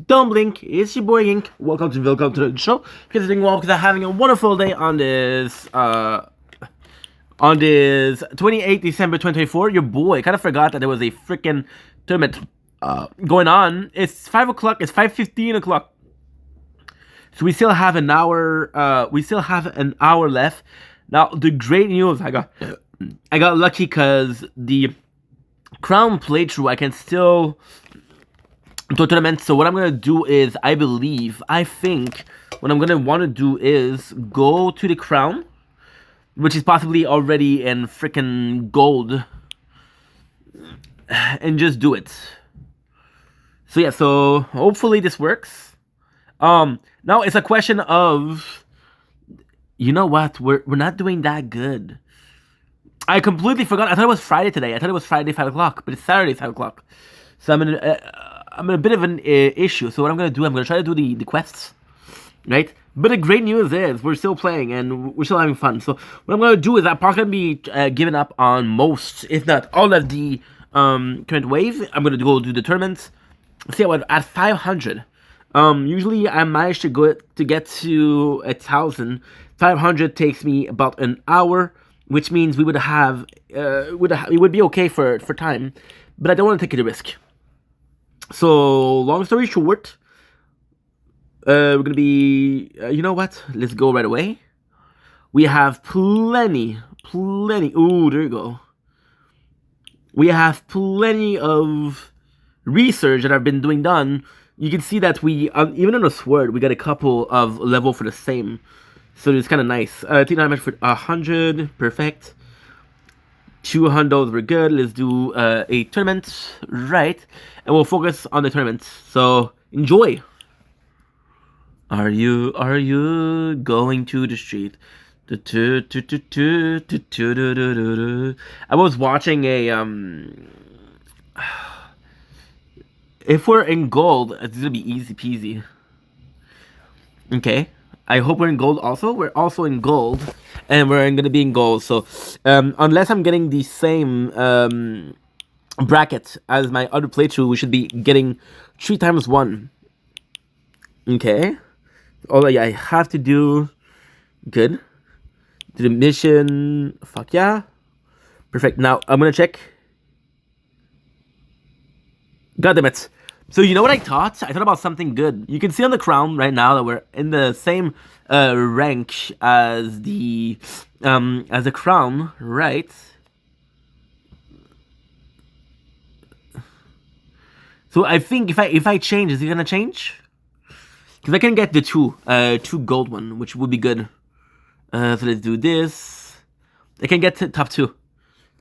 Don't blink, it's your boy Ink. Welcome to the show. Because doing well, because I'm having a wonderful day on this 28th December 2024. Your boy kind of forgot that there was a freaking tournament going on. It's 5 o'clock, it's 5:15 o'clock. So we still have an hour left. Now the great news I got lucky because the crown playthrough I can still to tournament. So what I'm gonna do is I think what I'm gonna want to do is go to the crown, which is possibly already in freaking gold, and just do it. So yeah, so hopefully this works. Now it's a question of, you know what, we're not doing that good. I completely forgot. I thought it was Friday today. I thought it was Friday 5 o'clock, but it's Saturday 5 o'clock. So I'm in a bit of an issue. So what I'm gonna do, I'm gonna try to do the quests, right? But the great news is we're still playing and we're still having fun. So what I'm gonna do is I'm probably gonna be giving up on most, if not all, of the current wave. I'm gonna go do the tournaments. See what at 500. Usually I manage to get to 1,000. 500 takes me about an hour, which means we would have it would be okay for time, but I don't want to take the risk. So long story short, we're gonna be you know what? Let's go right away. We have plenty. Ooh, there you go. We have plenty of research that I've been done. You can see that we even on the sword we got a couple of level for the same. So it's kind of nice. I think I meant for 100, perfect. 200 were good. Let's do a tournament, right? And we'll focus on the tournament. So enjoy. Are you going to the street? I was watching a if we're in gold, it's gonna be easy peasy. Okay. I hope we're in gold also. We're also in gold. And we're going to be in gold. So, unless I'm getting the same bracket as my other playthrough, we should be getting 3 times 1. Okay. All I have to do... Good. Do the mission. Fuck yeah. Perfect. Now, I'm going to check. God damn it. So you know what I thought? I thought about something good. You can see on the crown right now that we're in the same rank as the crown, right? So I think if I change, is it gonna change? Because I can get the two gold one, which would be good. So let's do this. I can get to top 2.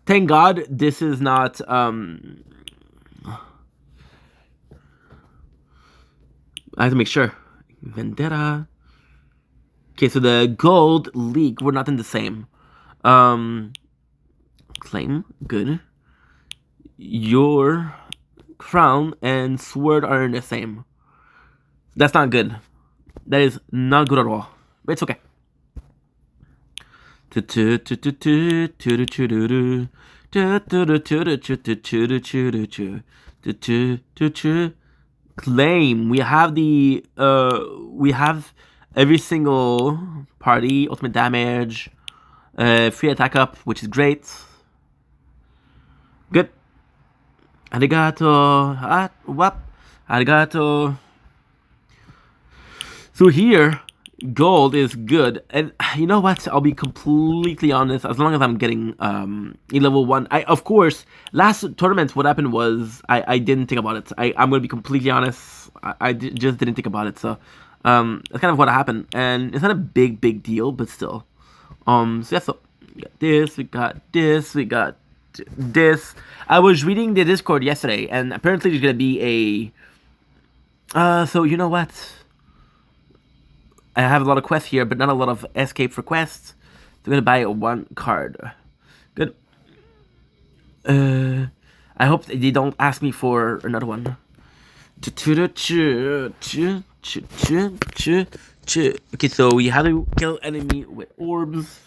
Thank God this is not I have to make sure. Vendetta. Okay, so the gold league, we're not in the same. Claim, good. Your crown and sword are in the same. That's not good. That is not good at all. But it's okay. Claim. We have every single party, ultimate damage, free attack up, which is great. Good. Arigato. Arigato. So here, gold is good. And you know what? I'll be completely honest. As long as I'm getting level 1. Of course, last tournament, what happened was I didn't think about it. I'm going to be completely honest. I just didn't think about it. So that's kind of what happened. And it's not a big deal, but still. So yeah, so we got this, we got this, we got this. I was reading the Discord yesterday, and apparently there's going to be a... so you know what? I have a lot of quests here, but not a lot of escape for quests. I'm gonna buy 1 card. Good. I hope they don't ask me for another one. Okay, so we have to kill enemy with orbs.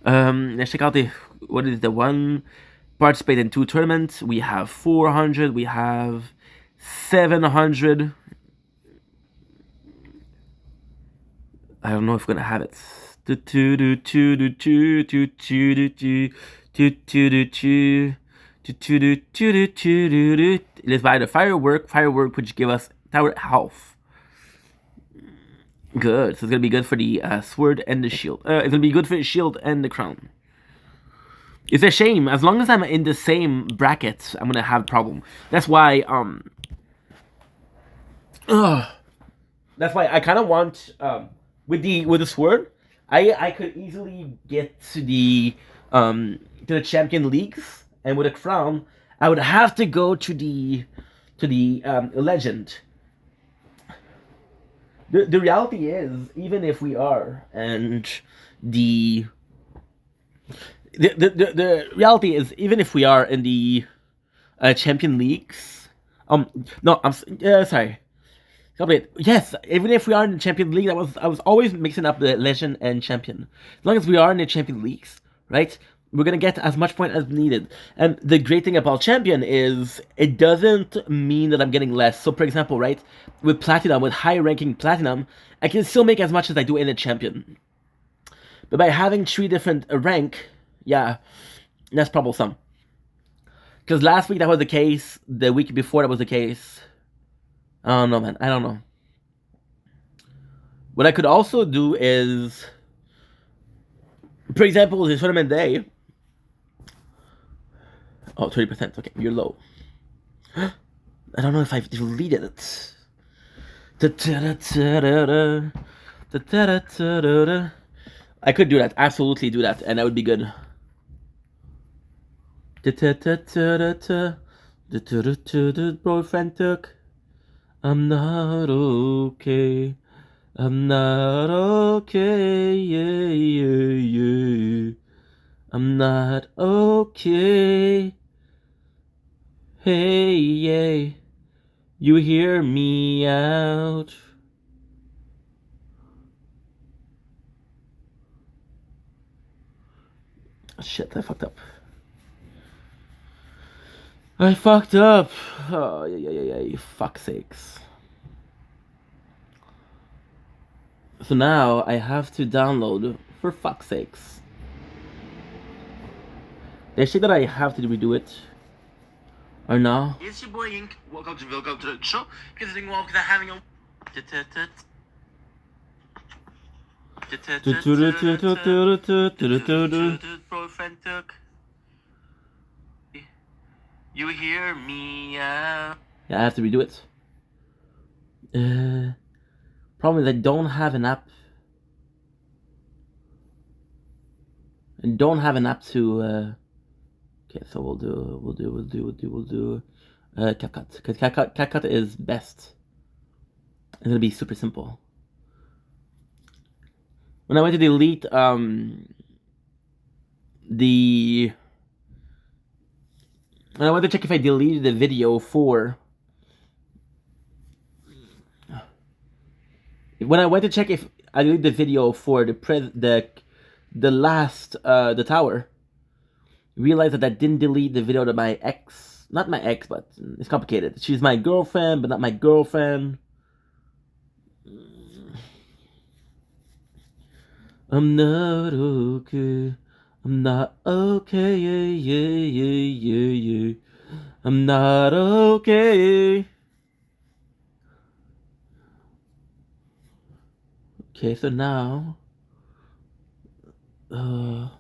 Let's check out what is the one. Participate in 2 tournaments. We have 400. We have 700. I don't know if we're gonna have it. Do do do do do do do do do do do do do do. Let's buy the firework, which give us tower health. Good. So it's gonna be good for the sword and the shield. It's gonna be good for the shield and the crown. It's a shame. As long as I'm in the same bracket, I'm gonna have a problem. That's why that's why I kind of want with the sword, I could easily get to the champion leagues, and with a crown, I would have to go to the legend. The reality is, even if we are, and the the reality is, even if we are in the champion leagues, no, sorry. Yes, even if we are in the Champion League, I was always mixing up the Legend and Champion. As long as we are in the Champion Leagues, right, we're gonna get as much point as needed. And the great thing about Champion is it doesn't mean that I'm getting less. So, for example, right, with Platinum, with high ranking Platinum, I can still make as much as I do in a Champion. But by having 3 different rank, yeah, that's troublesome. Because last week that was the case, the week before that was the case. I don't know, man. I don't know. What I could also do is, for example, the tournament day. Oh, 30%. Okay, you're low. I don't know if I've deleted it. I could do that. Absolutely do that. And that would be good. Boyfriend took. I'm not okay. I'm not okay, yeah, yeah, yeah. I'm not okay. Hey, yeah. You hear me out. Shit, I fucked up. I fucked up. Oh, yeah. Fuck sakes. So now I have to download, for fuck's sakes. They say that I have to redo it. Or no? It's your boy Ink. Welcome to the show. Considering welcome to having a boyfriend took. You hear me? Yeah, I have to redo it. Problem is I don't have an app. I don't have an app to. Okay, so we'll do. CapCut. Because CapCut is best. It's gonna be super simple. When I went to delete when I went to check if I deleted the video for. When I went to check if I deleted the video for the last the tower, realized that I didn't delete the video to my ex. Not my ex, but it's complicated. She's my girlfriend, but not my girlfriend. I'm not okay. I'm not okay. Yeah. I'm not okay. Okay, so now. Now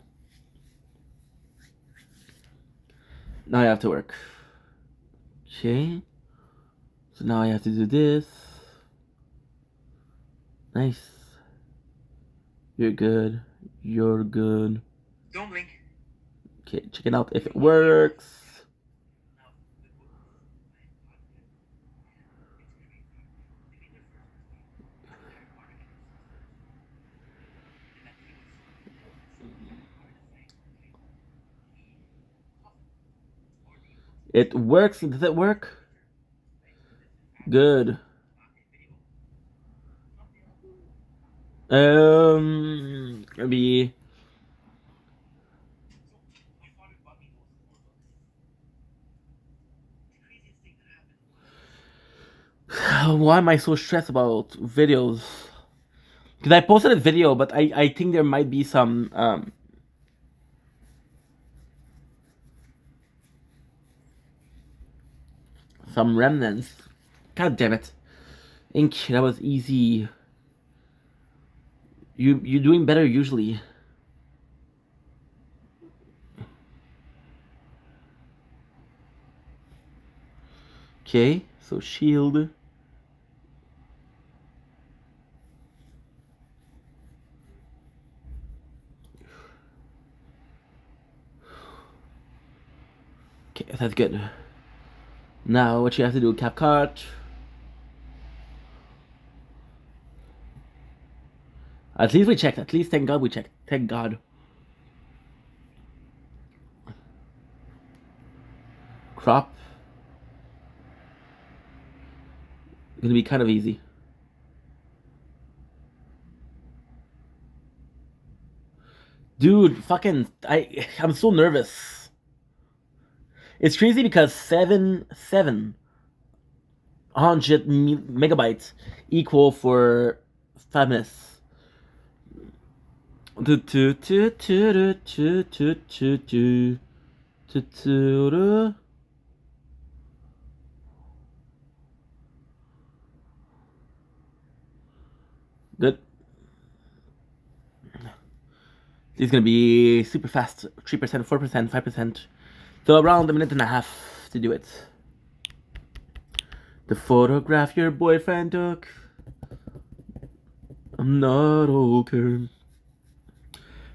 I have to work. Okay. So now I have to do this. Nice. You're good. You're good. Don't blink. Okay, check it out if it works. It works. Does it work? Good. Maybe. Why am I so stressed about videos? Because I posted a video, but I think there might be some remnants. God damn it. Ink, that was easy. You're doing better usually. Okay, so shield. Okay, that's good. Now what you have to do, CapCut. At least we checked. At least thank God we checked. Thank God. Crop. Gonna be kind of easy. Dude, fucking I'm so nervous. It's crazy because 700 megabytes equal for 5 minutes. Good. This is gonna be super fast. 3%, 4%, 5%. So around a minute and a half to do it. The photograph your boyfriend took. I'm not okay.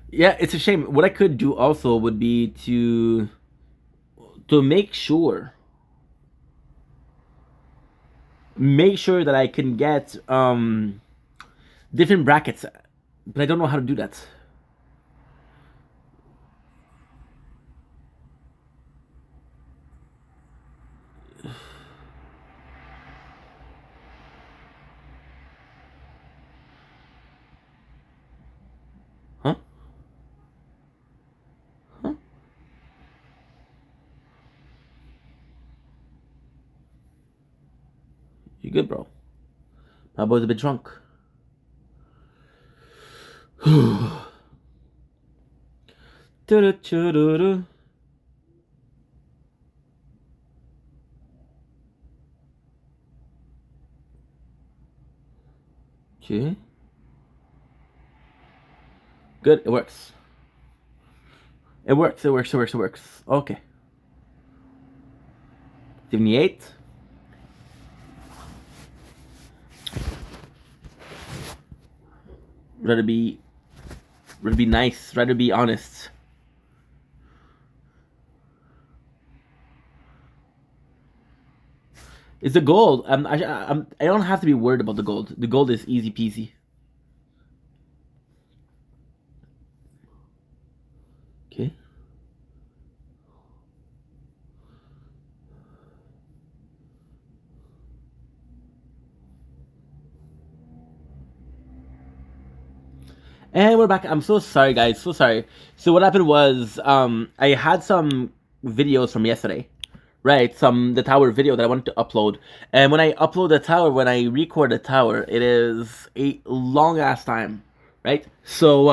Yeah, it's a shame. What I could do also would be to make sure that I can get different brackets, but I don't know how to do that. Huh? Huh? You good, bro? My boy's a bit drunk. Okay. Good, it works. It works, it works, it works, it works. Okay. 78. Rather be nice, rather be honest. It's the gold. I don't have to be worried about the gold. The gold is easy peasy. Okay. And we're back. I'm so sorry, guys. So sorry. So what happened was, I had some videos from yesterday, right? The tower video that I wanted to upload. And when I upload the tower, when I record the tower, it is a long ass time, right? So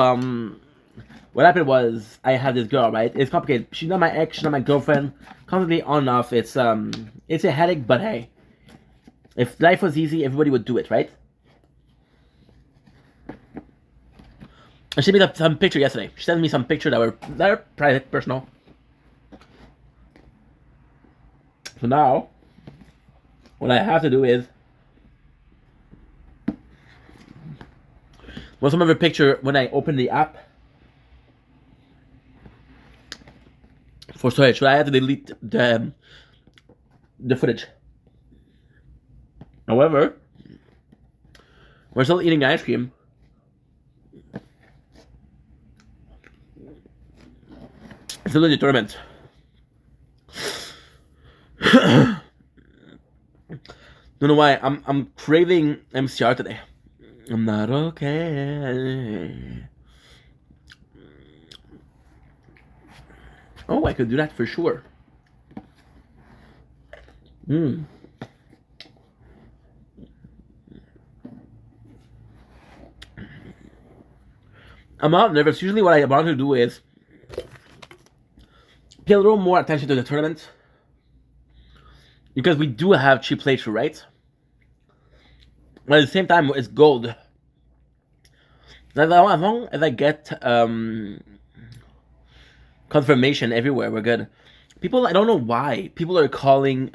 what happened was I had this girl, right? It's complicated. She's not my ex. She's not my girlfriend. Constantly on and off. It's a headache. But hey, if life was easy, everybody would do it, right? And she made up some picture yesterday. She sent me some picture that were private, personal. So now, what I have to do is, well, some of her picture when I open the app for storage, so I have to delete the footage. However, we're still eating ice cream. Still in the tournament. Don't know why. I'm craving MCR today. I'm not okay. Oh, I could do that for sure. Hmm. I'm not nervous. Usually, what I want to do is pay a little more attention to the tournament because we do have cheap playthrough, right? But at the same time, it's gold. As long as I get confirmation everywhere, we're good. People, I don't know why people are calling.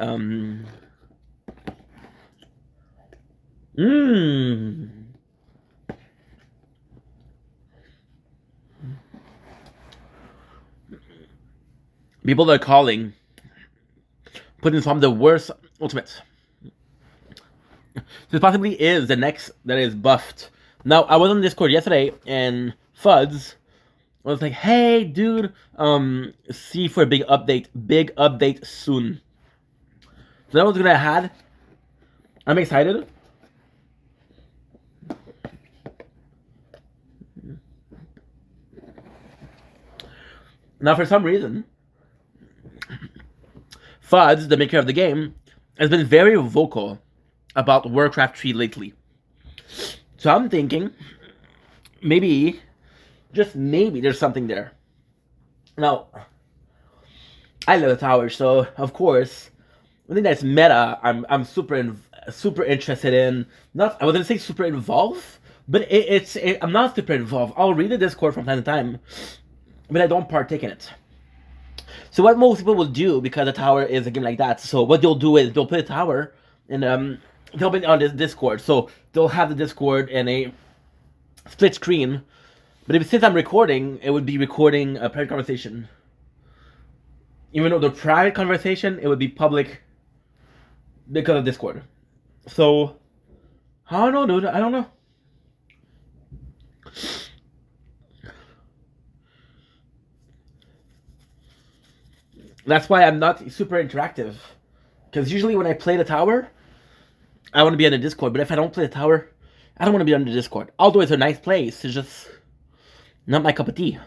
People are calling, putting some of the worst ultimates. This possibly is the next that is buffed. Now, I was on Discord yesterday, and Fuds was like, "Hey, dude, see for a big update soon." So that was gonna have. I'm excited. Now, for some reason, Fuds, the maker of the game, has been very vocal about Warcraft 3 lately. So I'm thinking, maybe, just maybe, there's something there. Now, I love the tower, so of course, I think that's meta. I'm super interested in. Not I was gonna say super involved, but I'm not super involved. I'll read the Discord from time to time, but I don't partake in it. So what most people will do, because the tower is a game like that, so what they'll do is they'll put a tower and they'll be on this Discord. So they'll have the Discord in a split screen. But since I'm recording, it would be recording a private conversation. Even though the private conversation, it would be public because of Discord. So I don't know, dude. I don't know. That's why I'm not super interactive. Because usually when I play the tower, I want to be on the Discord. But if I don't play the tower, I don't want to be on the Discord. Although it's a nice place, it's just not my cup of tea.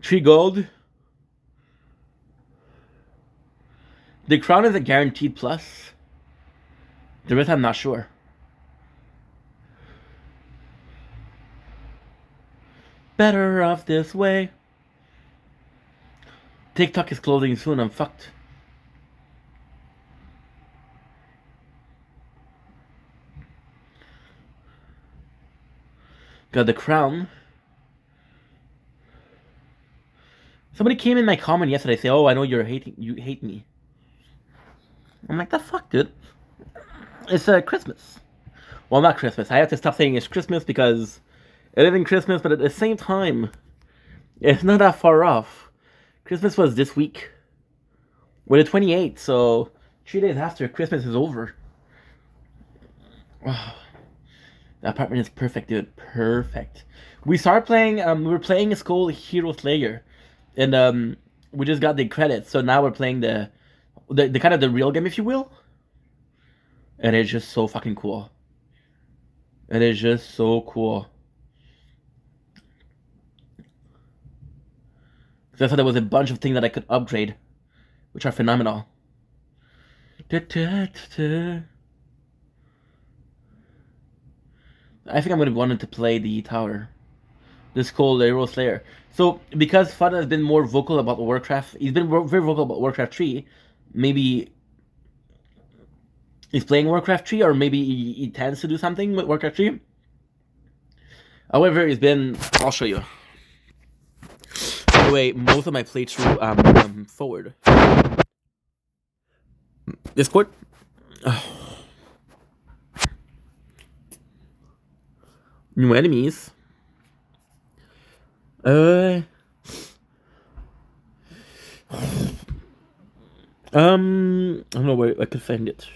Tree gold. The crown is a guaranteed plus. The rest I'm not sure. Better off this way. TikTok is closing soon. I'm fucked. Got the crown. Somebody came in my comment yesterday, say, "Oh, I know you hate me." I'm like, "The fuck, dude? It's Christmas." Well, not Christmas. I have to stop saying it's Christmas because it isn't Christmas, but at the same time, it's not that far off. Christmas was this week. We're the 28th, so 3 days after Christmas is over. Wow. The apartment is perfect, dude. Perfect. We started playing. We were playing a Skull Hero Slayer, and we just got the credits. So now we're playing the kind of the real game, if you will. And it's just so fucking cool. It is just so cool. I thought there was a bunch of things that I could upgrade, which are phenomenal. I think I'm gonna want to play the tower. This Skull Hero Slayer. So because Fun has been more vocal about Warcraft, he's been very vocal about Warcraft 3. Maybe he's playing Warcraft 3, or maybe he tends to do something with Warcraft 3. However, it's been. I'll show you. By the way, most of my playthrough forward. Discord. New enemies. I don't know where I could find it.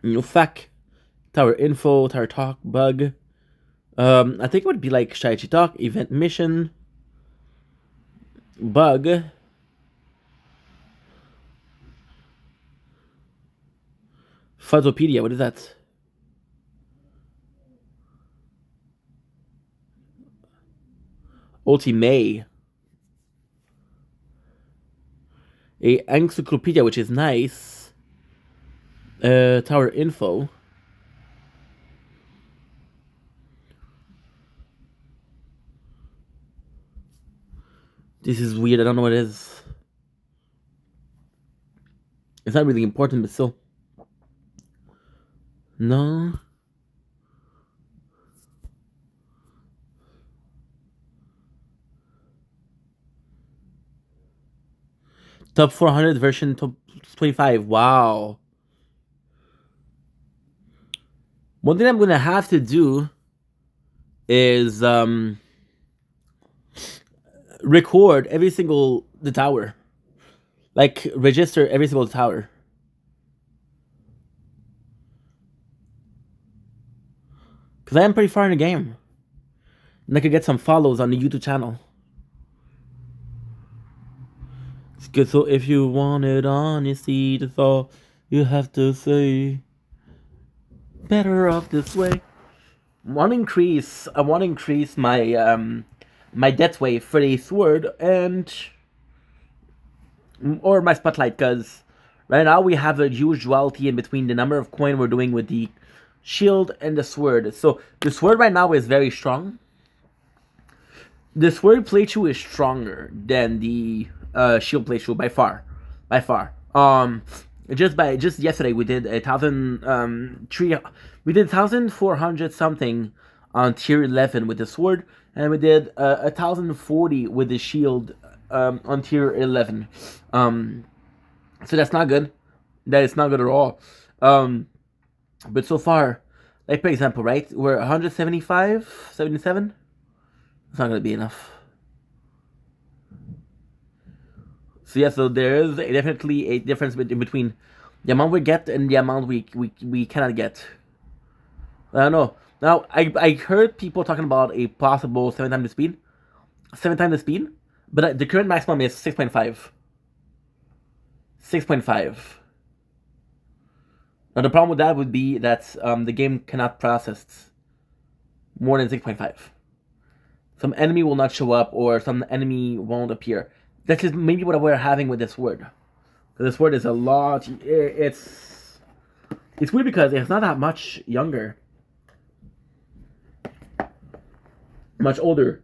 New fact, tower info, tower talk, bug. I think it would be like Shaichi Talk, event mission, bug. Fuzzopedia, what is that? Ultimate. A encyclopedia, which is nice. Tower info. This is weird. I don't know what it is. It's not really important, but still. No. Top 400 version top 25. Wow. One thing I'm gonna have to do is record every single the tower, like register every single tower, because I am pretty far in the game, and I could get some follows on the YouTube channel. It's good. So if you wanted honesty, that's all you have to say. Better off this way. I want to increase my my death wave for the sword and or my spotlight, because right now we have a huge duality in between the number of coin we're doing with the shield and the sword. So the sword right now is very strong. The sword playthrough is stronger than the shield playthrough by far, by far. Just yesterday we did 1,400 something on tier 11 with the sword, and we did 1,040 with the shield on tier 11. So that's not good. That is not good at all. But so far, like for example, right, we're 175, 77. It's not gonna be enough. So yeah, so there is definitely a difference in between the amount we get and the amount we cannot get. I don't know. Now I heard people talking about a possible 7 times the speed, but the current maximum is 6.5. 6.5. Now the problem with that would be that the game cannot process more than 6.5. Some enemy will not show up, or some enemy won't appear. That's just maybe what we're having with this word. This word is a lot. It's weird because it's not that much younger, much older.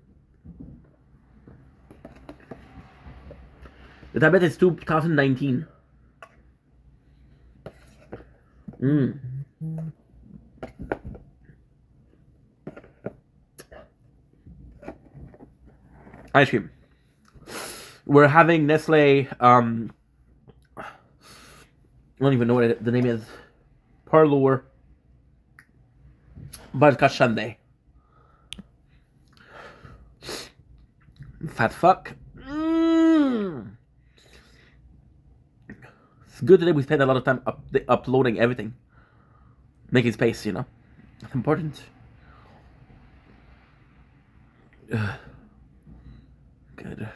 The tablet is 2019. Ice cream. We're having Nestle. I don't even know what the name is. Parlour Butterscotch Sundae. Fat fuck. It's good that we spend a lot of time uploading everything, making space. You know, it's important. Good.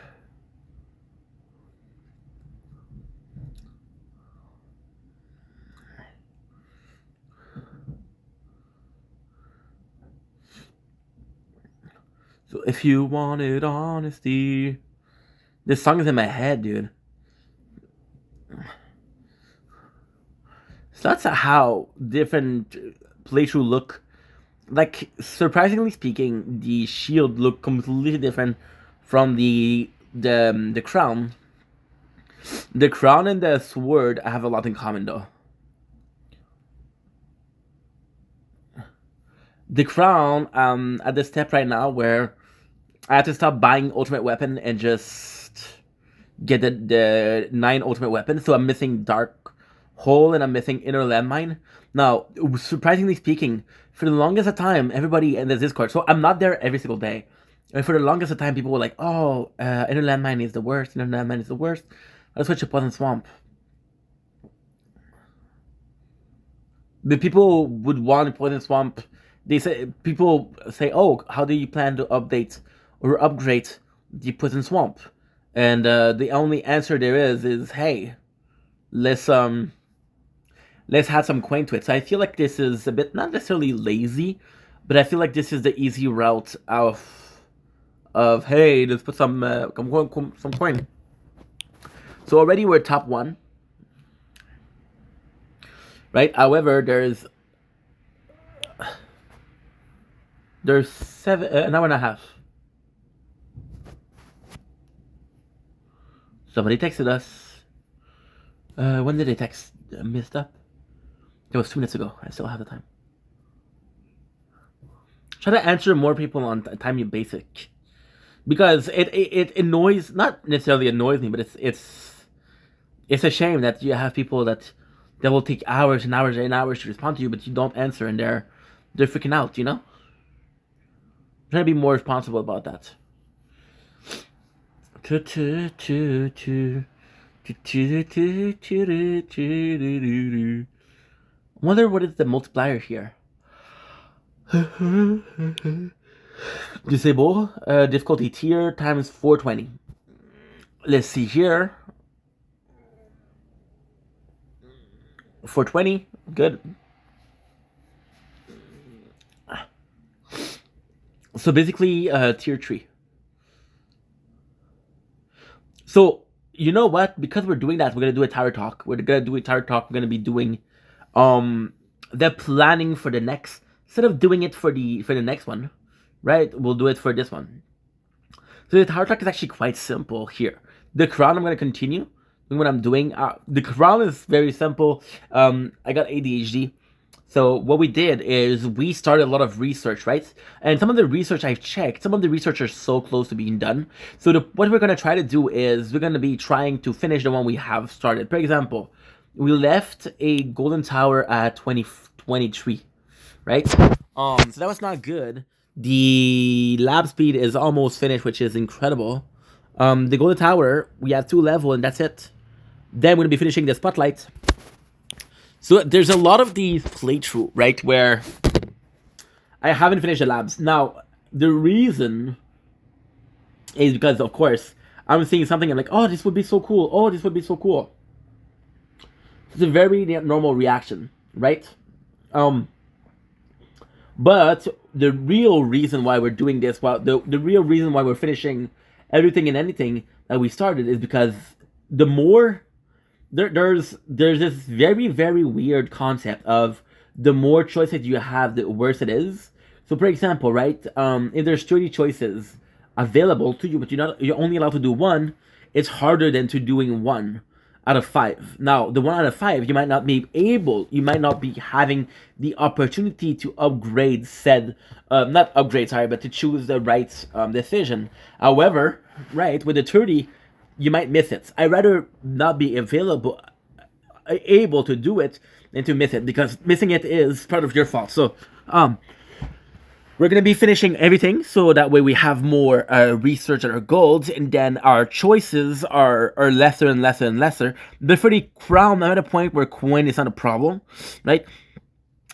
So if you wanted honesty, this song is in my head, dude. So that's how different playthrough look. Like, surprisingly speaking, the shield look completely different from the crown. The crown and the sword have a lot in common, though. The crown, at the step right now where I have to stop buying ultimate weapon and just get the 9 ultimate weapons. So I'm missing Dark Hole and I'm missing Inner Landmine. Now, surprisingly speaking, for the longest of time, everybody in the Discord, so I'm not there every single day. And for the longest of time, people were like, oh, Inner Landmine is the worst, Inner Landmine is the worst. Let's switch to Poison Swamp. But people would want Poison Swamp. People say, oh, how do you plan to update or upgrade the Poison Swamp? And the only answer there is hey, let's add some coin to it. So I feel like this is a bit not necessarily lazy, but I feel like this is the easy route of hey, let's put some coin. So already we're top 1. right? However, there's an hour and a half. Somebody texted us. When did they text? Missed up. It was 2 minutes ago. I still have the time. Try to answer more people on Time Basic, because it annoys, not necessarily annoys me, but it's a shame that you have people that will take hours and hours and hours to respond to you, but you don't answer, and they're freaking out. You know, I'm trying to be more responsible about that. I wonder what is the multiplier here. Disable difficulty tier times 420. Let's see here. 420, good. So basically, tier 3. So you know what? Because we're doing that, we're gonna do a tower talk. We're gonna be doing the planning for the next. Instead of doing it for the next one, right? We'll do it for this one. So the tower talk is actually quite simple here. The crown, I'm gonna continue doing what I'm doing. The crown is very simple. I got ADHD. So what we did is we started a lot of research, right? And some of the research I've checked, some of the research are so close to being done. So what we're going to try to do is we're going to be trying to finish the one we have started. For example, we left a golden tower at 2023, right? So that was not good. The lab speed is almost finished, which is incredible. The golden tower, we have 2 levels, and that's it. Then we're going to be finishing the spotlight. So there's a lot of these playthrough, right, where I haven't finished the labs. Now, the reason is because, of course, I'm seeing something and I'm like, oh, this would be so cool. Oh, this would be so cool. It's a very normal reaction, right? But the real reason why we're doing this, the real reason why we're finishing everything and anything that we started is because the more... There's this very, very weird concept of the more choices you have, the worse it is. So, for example, right, if there's 30 choices available to you, but you're only allowed to do one, it's harder than to doing 1 out of 5. Now, the 1 out of 5, you might not be having the opportunity to upgrade said, not upgrade, sorry, but to choose the right decision. However, right, with the 30, you might miss it. I'd rather not be able to do it than to miss it, because missing it is part of your fault. So, we're going to be finishing everything, so that way we have more research at our goals, and then our choices are lesser and lesser and lesser. But for the crown, I'm at a point where coin is not a problem, right?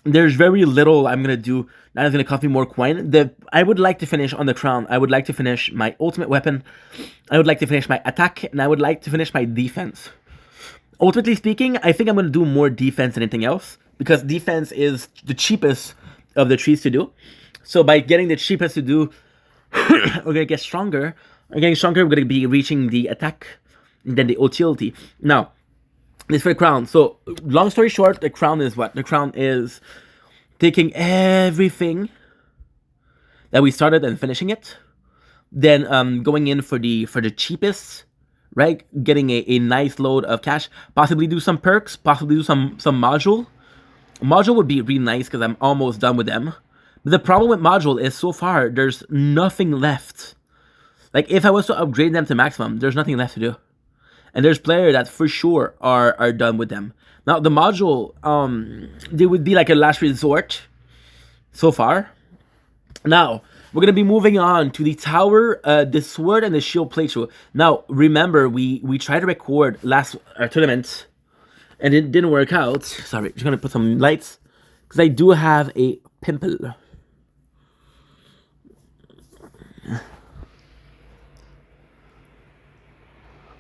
There's very little I'm going to do that is going to cost me more coin. I would like to finish on the crown. I would like to finish my ultimate weapon. I would like to finish my attack, and I would like to finish my defense. Ultimately speaking, I think I'm going to do more defense than anything else, because defense is the cheapest of the trees to do. So by getting the cheapest to do, we're going to get stronger. We're getting stronger, we're going to be reaching the attack, and then the utility. Now, this for the crown. So, long story short, the crown is what? The crown is taking everything that we started and finishing it. Then going in for the cheapest, right? Getting a nice load of cash. Possibly do some perks. Possibly do some module. Module would be really nice because I'm almost done with them. But the problem with module is so far, there's nothing left. Like, if I was to upgrade them to maximum, there's nothing left to do. And there's players that for sure are done with them. Now, the module, they would be like a last resort so far. Now, we're going to be moving on to the tower, the sword, and the shield playthrough. Now, remember, we tried to record last tournament, and it didn't work out. Sorry, just going to put some lights, because I do have a pimple.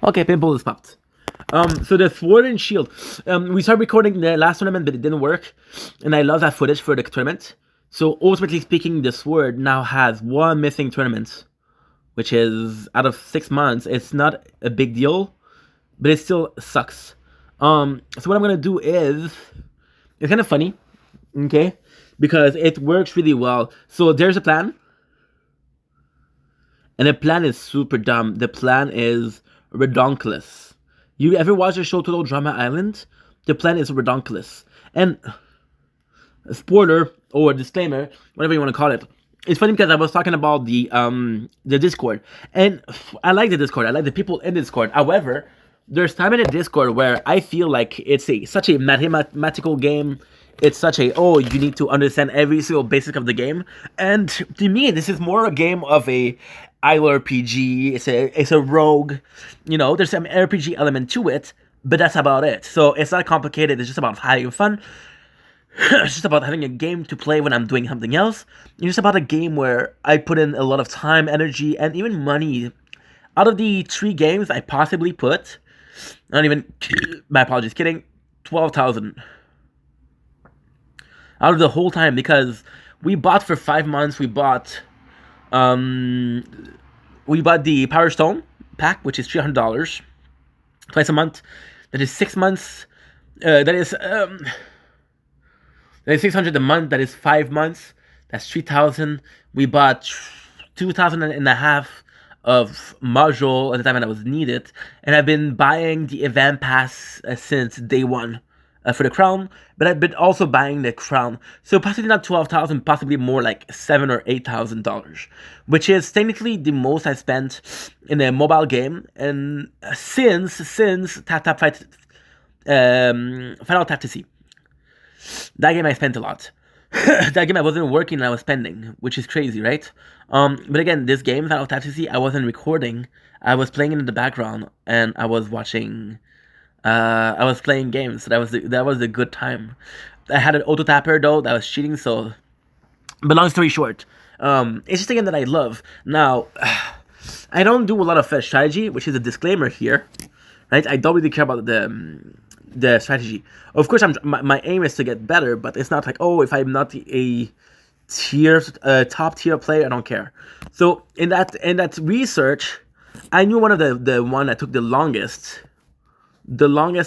Okay, pimple is popped. So the sword and shield. We started recording the last tournament, but it didn't work. And I love that footage for the tournament. So ultimately speaking, the sword now has 1 missing tournament, which is out of 6 months. It's not a big deal, but it still sucks. So what I'm gonna do is It's kind of funny, okay, because it works really well. So there's a plan, and the plan is super dumb. The plan is redonkulous. You ever watch the show Total Drama Island? The plan is redonkulous. And a spoiler or a disclaimer, whatever you want to call it. It's funny because I was talking about the Discord, and I like the Discord. I like the people in Discord. However, there's time in the Discord where I feel like it's such a mathematical game. It's such a you need to understand every single basic of the game, and to me this is more a game of a RPG. It's a rogue, There's some RPG element to it, but that's about it. So it's not complicated. It's just about having fun. It's just about having a game to play when I'm doing something else. It's just about a game where I put in a lot of time, energy, and even money. Out of the 3 games I possibly put, not even, my apologies, kidding, 12,000. Out of the whole time, because we bought for 5 months, we bought the Power Stone pack, which is $300 twice a month. That is 6 months. That is 600 a month. That is 5 months. That's 3,000. We bought 2,000 and a half of module at the time that was needed, and I've been buying the event pass since day one for the crown. But I've been also buying the crown, so possibly not 12,000, possibly more like $7,000 or $8,000, which is technically the most I spent in a mobile game. And since Tap Fight, Final Fantasy. That game I spent a lot. That game I wasn't working and I was spending, which is crazy, right? But again, this game, Final Fantasy, I wasn't recording. I was playing it in the background and I was watching. I was playing games. So that was a good time. I had an auto tapper though that was cheating. So, but long story short, it's just a game that I love. Now, I don't do a lot of strategy, which is a disclaimer here, right? I don't really care about the strategy. Of course, my aim is to get better, but it's not like, if I'm not a top tier player, I don't care. So in that research, I knew one of the one that took the longest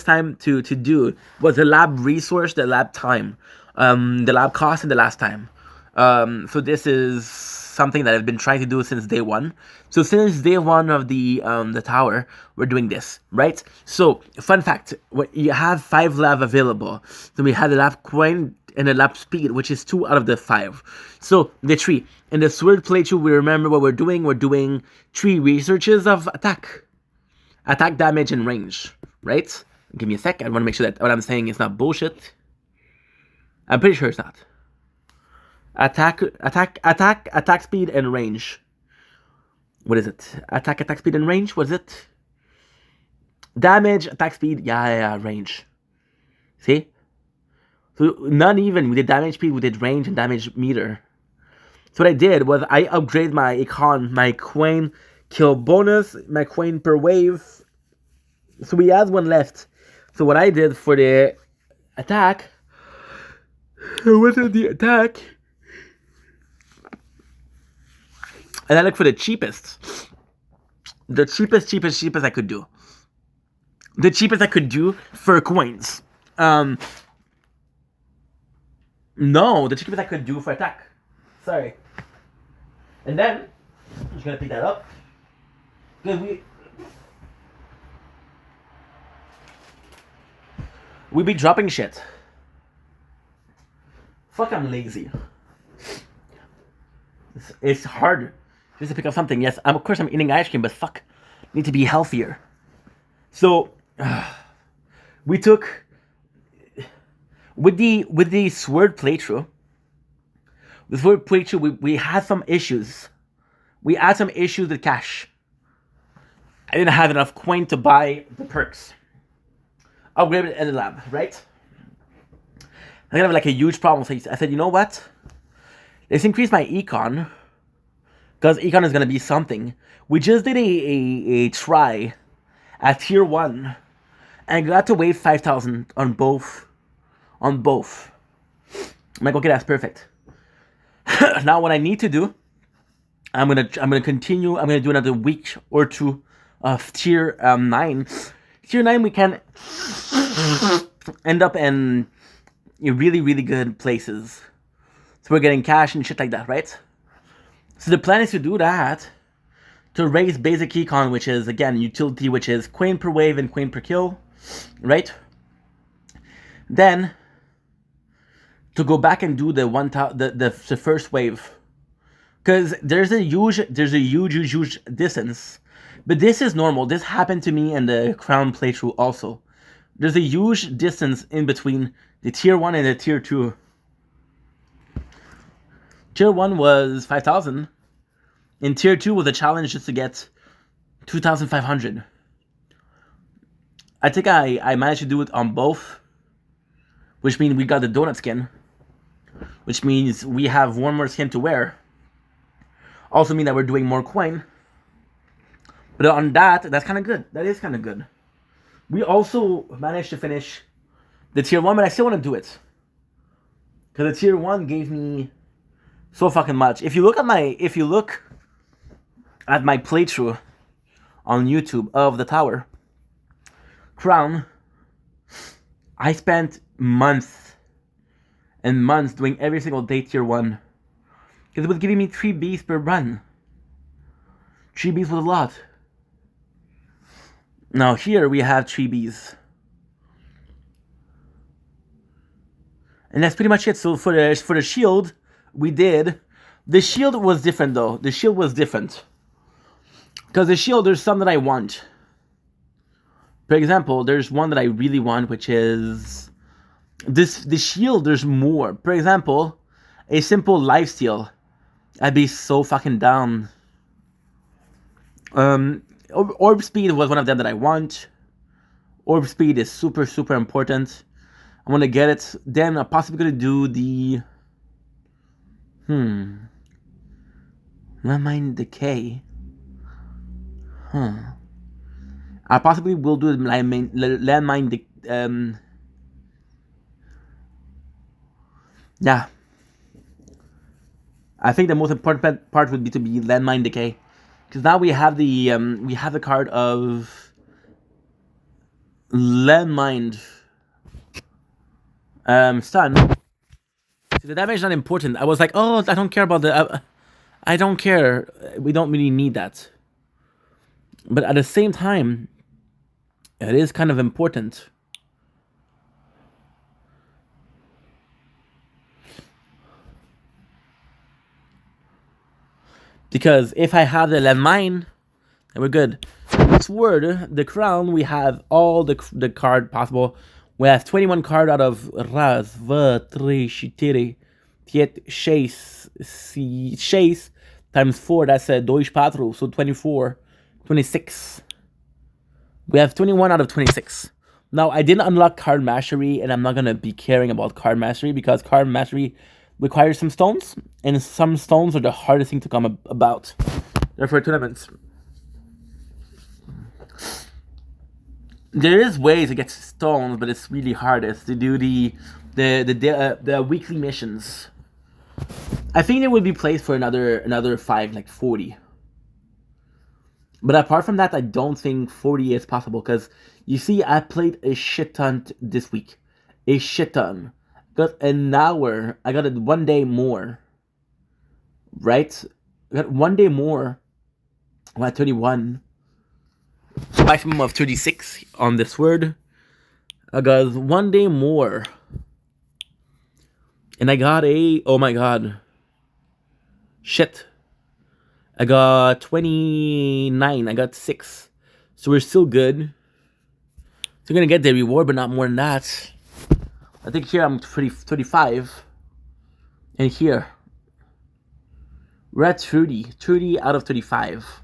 time to do was the lab resource, the lab time, the lab cost, and the last time. So this is something that I've been trying to do since day one. So since day one of the tower, we're doing this, right? So fun fact: you have 5 lab available. So we had the lab coin and the lab speed, which is 2 out of the 5. So the 3 in the sword playthrough, we remember what we're doing. We're doing 3 researches of attack, damage, and range, right? Give me a sec. I want to make sure that what I'm saying is not bullshit. I'm pretty sure it's not. Attack, speed, and range. What is it? Attack, speed, and range? What is it? Damage, attack, speed, yeah, range. See? So not even, we did damage speed, we did range and damage meter. So what I did was I upgraded my econ, my Quain kill bonus, my Quain per wave. So we had 1 left. So what I did for the attack, I went to the attack, and I looked for the cheapest. The cheapest I could do. The cheapest I could do for coins. No, the cheapest I could do for attack. Sorry. And then, I'm just gonna pick that up. Because we be dropping shit. Fuck, I'm lazy. It's hard just to pick up something. Yes, of course I'm eating ice cream, but fuck, I need to be healthier. So, we took with the sword playthrough. With sword playthrough, we had some issues. We had some issues with cash. I didn't have enough coin to buy the perks. Upgraded in the lab, right? I have like a huge problem. So I said, you know what? Let's increase my econ, because econ is gonna be something. We just did a try at tier 1, and got to wave 5,000 on both. I'm like, okay, that's perfect. Now what I need to do, I'm gonna continue. I'm gonna do another week or 2 of tier 9. Tier 9 we can end up and in really, really good places. So we're getting cash and shit like that, right? So the plan is to do that, to raise basic econ, which is, again, utility, which is coin per wave and coin per kill, right? Then, to go back and do the first wave. Because there's a huge distance. But this is normal. This happened to me in the Crown playthrough also. There's a huge distance in between the tier 1 and the tier 2. Tier 1 was 5,000. And tier 2 was a challenge just to get 2,500. I think I managed to do it on both. Which means we got the donut skin. Which means we have one more skin to wear. Also mean that we're doing more coin. But on that's kind of good. That is kind of good. We also managed to finish the tier 1, but I still want to do it. Because the tier 1 gave me so fucking much. If you look at my playthrough on YouTube of the tower, Crown, I spent months and months doing every single day tier 1. Because it was giving me 3 Bs per run. 3 Bs was a lot. Now here we have 3 Bs. And that's pretty much it. So for the shield, we did. The shield was different though. The shield was different. Because the shield, there's some that I want. For example, there's one that I really want, which is the shield. There's more. For example, a simple lifesteal. I'd be so fucking down. Orb speed was one of them that I want. Orb speed is super, super important. I want to get it. Then I'm possibly going to do the... Landmine Decay. I possibly will do the landmine... Yeah. I think the most important part would be to be landmine decay, because now we have the card of landmine stun. So the damage is not important. I was like, oh, I don't care about the. I don't care. We don't really need that. But at the same time, it is kind of important. Because if I have the landmine, then we're good. Sword, the crown, we have all the card possible. We have 21 card out of Raz, Va, Tre, Shitiri, Tiet, Chase, Chase, times 4, that's a Deutsch Patro, so 24, 26. We have 21 out of 26. Now, I didn't unlock Card Mastery, and I'm not going to be caring about Card Mastery, because Card Mastery requires some stones, and some stones are the hardest thing to come about. Therefore, tournaments. There is ways to get stones, but it's really hardest to do the weekly missions. I think there would be place for another 5, like 40. But apart from that, I don't think 40 is possible, because you see, I played a shit ton this week. A shit ton. Got an hour. I got it 1 day more. Right? I got 1 day more. I'm at 31. Maximum of 36 on this word. I got 1 day more. And I got oh my god. Shit. I got 29. I got 6. So we're still good. Still gonna get the reward, but not more than that. I think here I'm 35. And here, we're at 30. 30 out of 35.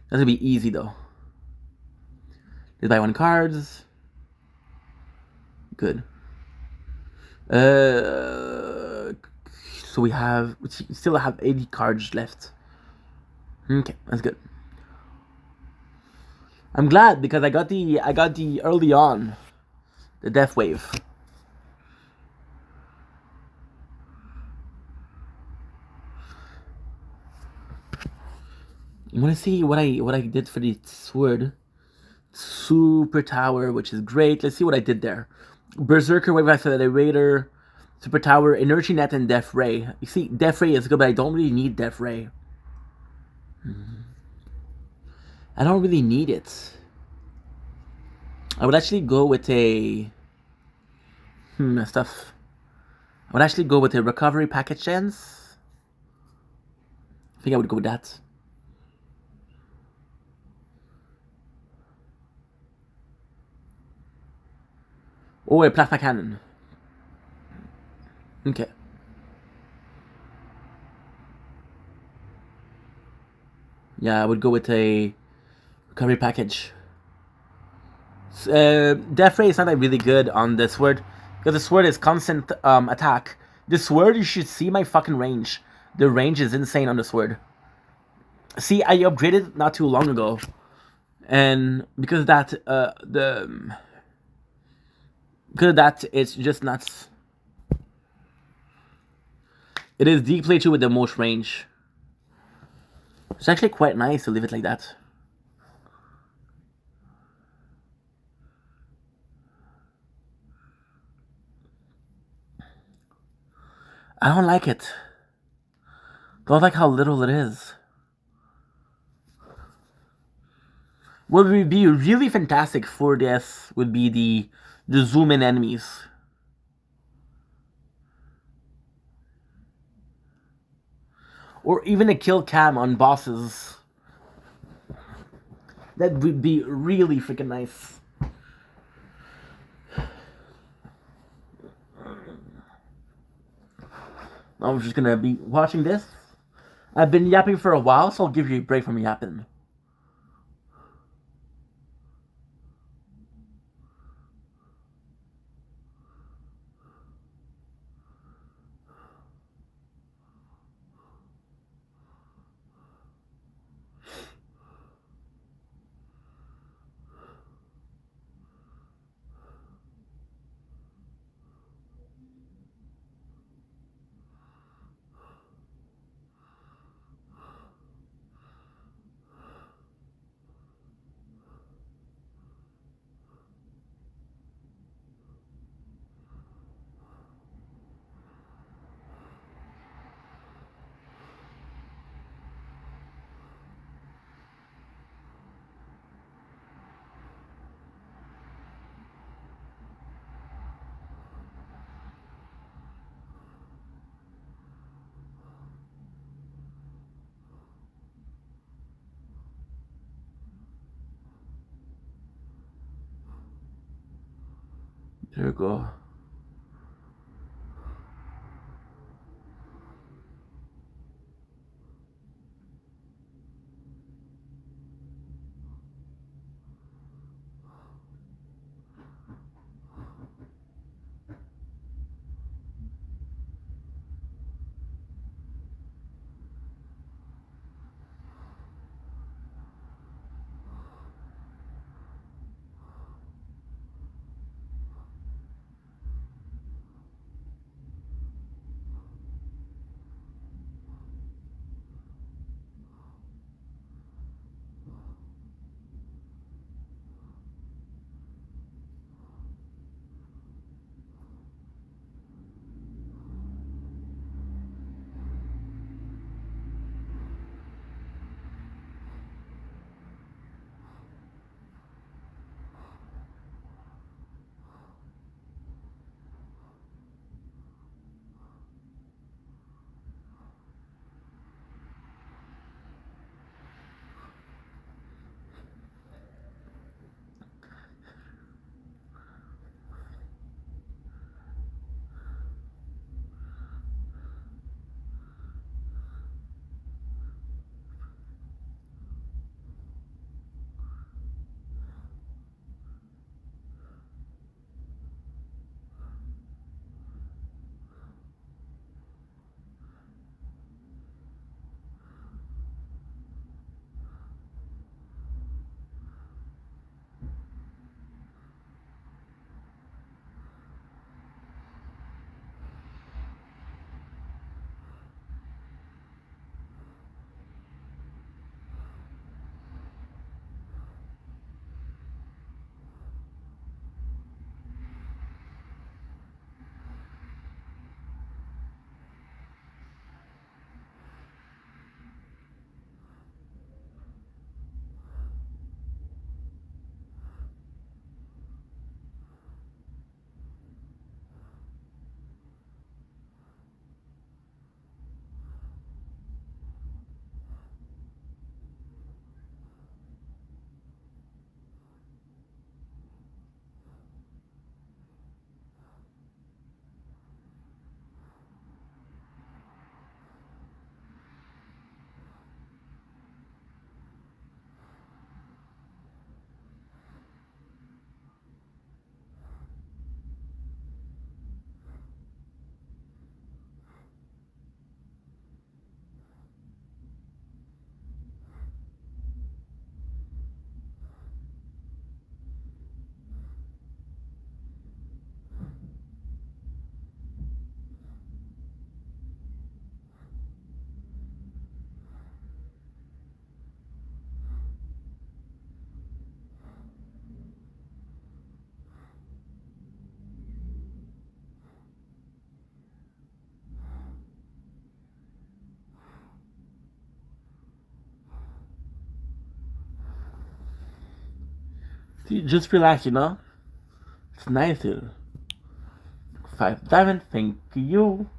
That's gonna be easy though. Just buy 1 cards. Good. So we still have 80 cards left. Okay, that's good. I'm glad, because I got the early on, the death wave. You want to see what I did for the sword? Super tower, which is great. Let's see what I did there. Berserker Wave Accelerator. Super Tower, Energy Net, and Death Ray. You see, Death Ray is good, but I don't really need Death Ray. I don't really need it. I would actually go with a... stuff. I would actually go with a Recovery Package Chance. I think I would go with that. Oh, a Plasma Cannon. Okay. Yeah, I would go with a Recovery Package. Death Ray is not really good on the sword, because the sword is constant attack. The sword, you should see my fucking range. The range is insane on the sword. See, I upgraded not too long ago, and because of that, it's just nuts. It is the playthrough with the most range. It's actually quite nice to leave it like that. I don't like it. Don't like how little it is. What would be really fantastic for this would be the zoom in enemies. Or even a kill cam on bosses. That would be really freaking nice. I'm just gonna be watching this. I've been yapping for a while, so I'll give you a break from yapping. There we go. Just relax, you know? It's nice here. 5 diamond, thank you.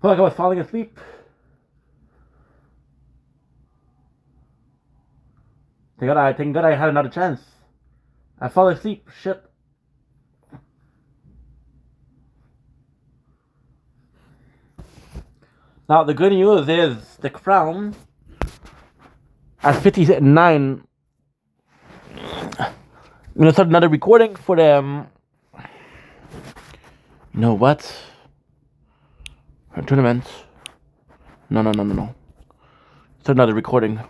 felt like I was falling asleep. Thank God I had another chance. I fell asleep. Shit. Now the good news is the Crown at 59. I'm gonna start another recording for them. You know what? Tournament. No. Start another recording.